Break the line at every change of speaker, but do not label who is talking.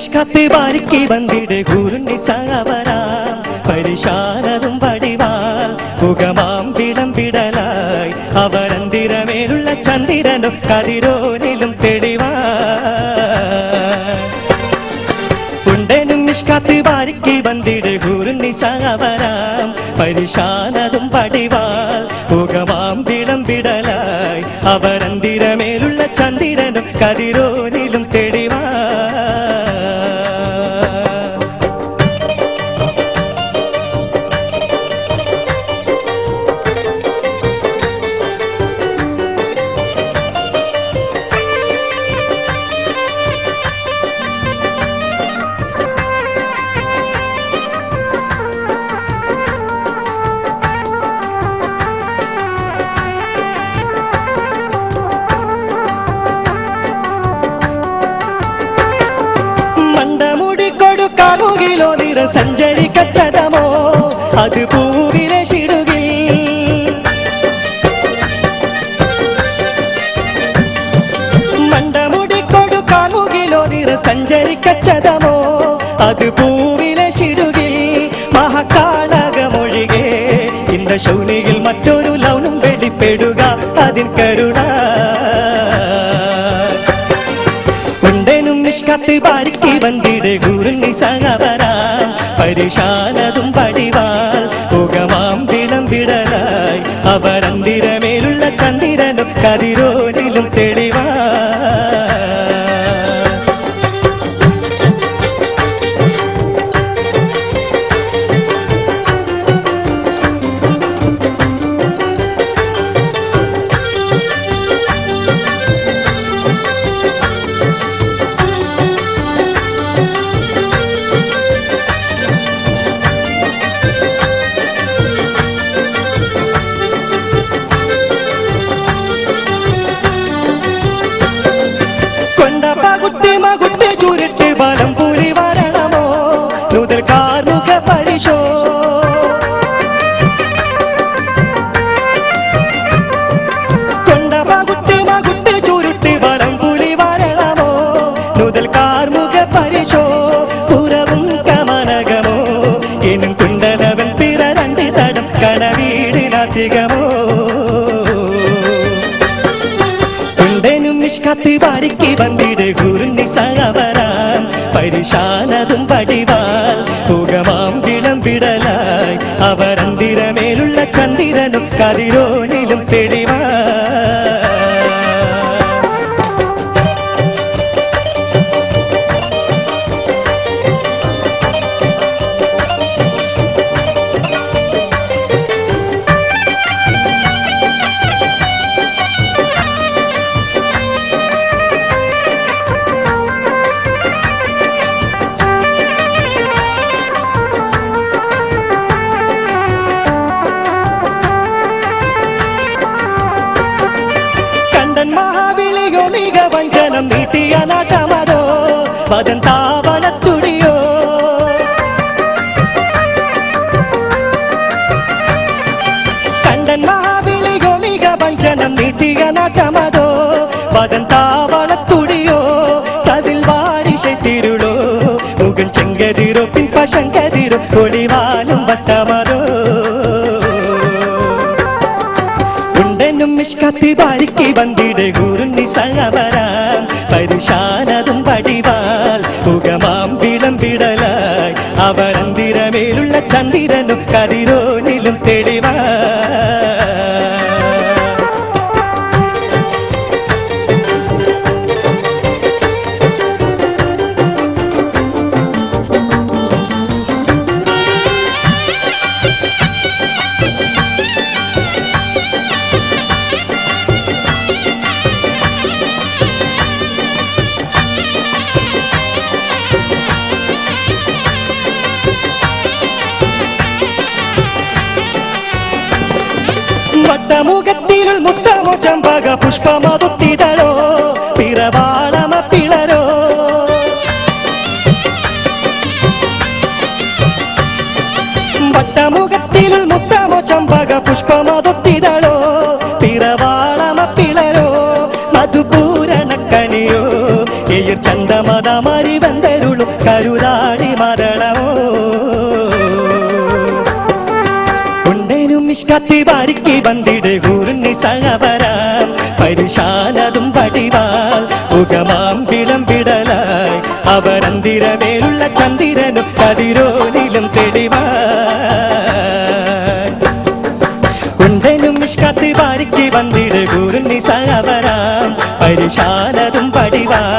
മിഷ്കാത്ത് ബാരിക്ക് വന്നിട് ഗുരുണ്ണി സാവരാ പരിശാലതും പടിവാൽ മുഖമാം വിടംപിടലായി അവരന്തിരമേലുള്ള ചന്ദ്രനും കതിരോനിലും തെളിവാ ഉണ്ടനും മിഷ്കാത്ത് ബാരിക്ക് വന്നിട് ഗുരുണ്ണി സാവരാ പരിശാലതും പടിവാൽ മുഖമാം വിടംപിടലായി അവരന്തിരമേലുള്ള ചന്ദ്രനും കതിരോനിലും തെളിവാ കാമുകിലോ നിറ സഞ്ചരിക്കച്ചതമോ അത് പൂവിലെ ശിടുകിൽ മണ്ടമുടിക്കൊടു കാമുകിലോ നിറ സഞ്ചരിക്കച്ചതമോ അത് പൂവിലെ ശിടുകിൽ മഹാകാളകമൊഴികെ ഇന്ത ശൗനിയിൽ മറ്റൊരു ലൗനം വെളിപ്പെടുക അതിൻ കരുണ മിഷ്കാത്ത് ബാരിക്ക് വന്നിട് ഗുരുണ്ണി സാവരാ പരിശാലതും പടിവാൽ മുഖമാം വിടംപിടലായി അവരന്തിരമേലുള്ള ചന്ദ്രനും കതിരോനിലും തെളിവാ മകുട്ടി ചുരുട്ട് ബലം പൂരി വരണമോ നുതൽ കാർമുഖ പരിശോ കൊണ്ട മകുട്ടി ചുരുട്ട് ബലം പൂരി വരണമോ നുതൽ കാർമുഖ പരിശോ പുറവും കമനകമോ എന്നും കുണ്ടലവൻ പിറ രണ്ട് തടം കണവീട് നാസികമോ മിഷ്കാത്ത് ബാരിക്ക് വന്നിട് ഗുരുണ്ണി സാവരാ പരിശാലതും പടിവാൽ മുഖമാം വിടംപിടലായി അവരന്തിരമേലുള്ള ചന്ദ്രനും കതിരോനിലും തെളിവാ വഞ്ചനം നീട്ടിയ നാട്ടമതോ പദം താവളത്തുടിയോ കണ്ടൻ മഹാബലിയോ മിക വഞ്ചനം നീട്ടിയ നാട്ടമതോ പദം താവളത്തുടിയോ കതിൽ വാരിശത്തിരുളോ മുഖം ചെങ്കതിരോ പിൻപശങ്കതിരോ ഒളിവാലും വട്ടമതോ മിഷ്കാത്ത് ബാരിക്ക് വന്നിട് ഗുരുണ്ണി സാവരാ പരിശാലതും പടിവാൽ മുഖമാം വിടംപിടലായി അവരന്തിരമേലുള്ള ചന്ദ്രനും കതിരോനിലും തെളിവാ മുഖത്തിലുൾ മുത്തമോ ചമ്പക പുഷ്പമതുത്തിതളോ പിറവാളമ പിളരോ വട്ടമുഖത്തിലുൾ മുത്തമോ ചമ്പക പുഷ്പമതുത്തിതളോ പിറവാളമ പിളരോ മധുപൂരണക്കനിയോ എയിർ ചന്ദമത മരിവന്തരുളും കരുതാടി മരണമോ ഉണ്ടേനും മിഷ്കത്തി ബാരിക്ക് വന്നിട് കൂറിന് സഹവരാം പരിശാലതും പടിവാൽ മുഖമാം വിളംവിടലായി അവരന്തിരമേലുള്ള ചന്ദ്രനും കതിരോനിലും തെളിവാൻ ഉണ്ടേനും മിഷ്കത്തി ബാരിക്ക് വന്നിട് കൂറിന് സഹവരാം പരിശാലതും പടിവാൽ